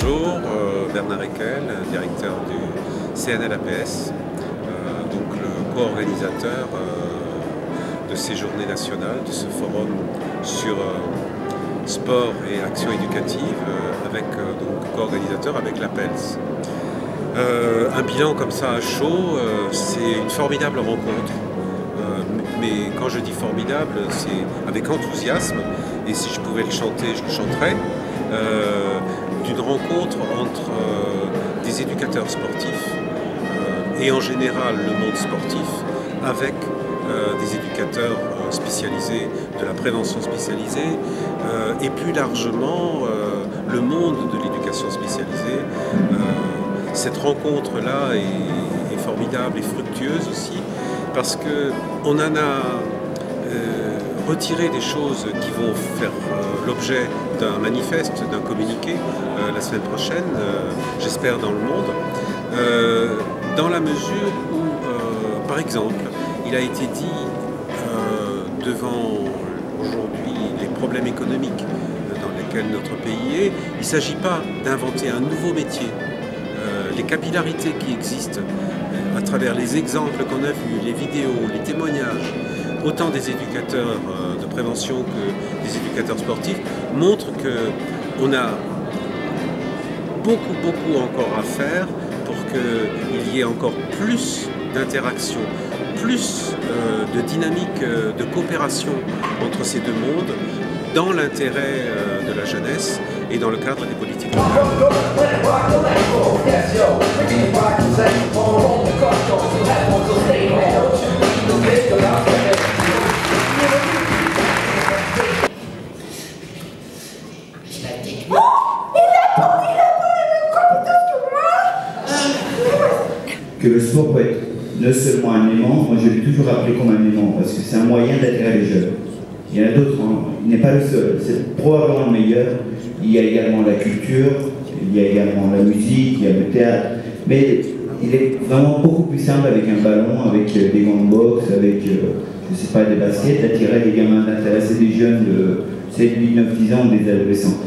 Bonjour, Bernard Eckel, directeur du CNLAPS, donc le co-organisateur de ces journées nationales, de ce forum sur sport et action éducative, avec donc co-organisateur avec l'APELS. Un bilan comme ça à chaud, c'est une formidable rencontre. Mais quand je dis formidable, c'est avec enthousiasme, et si je pouvais le chanter, je le chanterais, d'une rencontre entre des éducateurs sportifs et en général le monde sportif avec des éducateurs spécialisés, de la prévention spécialisée et plus largement le monde de l'éducation spécialisée. Cette rencontre-là est formidable et fructueuse aussi parce qu'on en a retiré des choses qui vont faire l'objet d'un manifeste, d'un communiqué la semaine prochaine, j'espère dans le monde, dans la mesure où, par exemple, il a été dit devant aujourd'hui les problèmes économiques dans lesquels notre pays est, il ne s'agit pas d'inventer un nouveau métier. Les capillarités qui existent à travers les exemples qu'on a vus, les vidéos, les témoignages, autant des éducateurs de prévention que des éducateurs sportifs, montrent qu'on a beaucoup encore à faire pour qu'il y ait encore plus d'interaction, plus de dynamique de coopération entre ces deux mondes dans l'intérêt de la jeunesse et dans le cadre des politiques locales. Que le sport peut être non seulement un aimant, moi je l'ai toujours appelé comme un aimant, parce que c'est un moyen d'attirer les jeunes. Il y en a d'autres, hein. Il n'est pas le seul, c'est probablement le meilleur. Il y a également la culture, il y a également la musique, il y a le théâtre, mais il est vraiment beaucoup plus simple avec un ballon, avec des gants de boxe, avec, je sais pas, des baskets, d'attirer les gamins, d'intéresser des jeunes de 7, 8, 9, 10 ans ou des adolescents.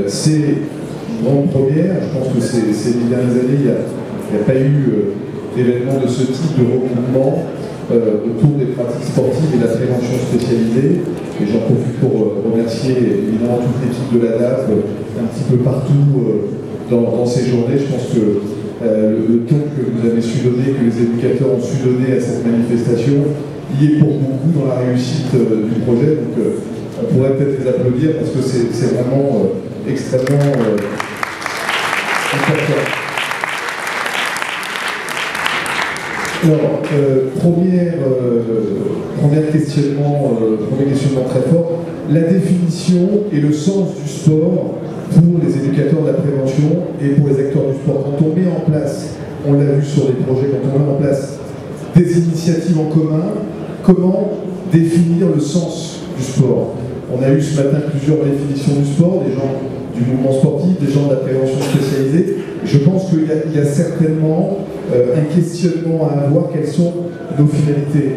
C'est une grande première. Je pense que ces dernières années, il n'y a pas eu d'événement de ce type de regroupement autour des pratiques sportives et de la prévention spécialisée. Et j'en profite pour remercier évidemment toute l'équipe de la DAF un petit peu partout dans ces journées. Je pense que le ton que vous avez su donner, que les éducateurs ont su donner à cette manifestation, y est pour beaucoup dans la réussite du projet. Donc on pourrait peut-être les applaudir parce que c'est vraiment extrêmement important. Alors, premier questionnement très fort, la définition et le sens du sport pour les éducateurs de la prévention et pour les acteurs du sport. Quand on met en place, on l'a vu sur les projets, quand on met en place des initiatives en commun, comment définir le sens du sport? On a eu ce matin plusieurs définitions du sport, des gens du mouvement sportif, des gens de la prévention spécialisée. Je pense qu'il y a certainement un questionnement à avoir, quelles sont nos finalités.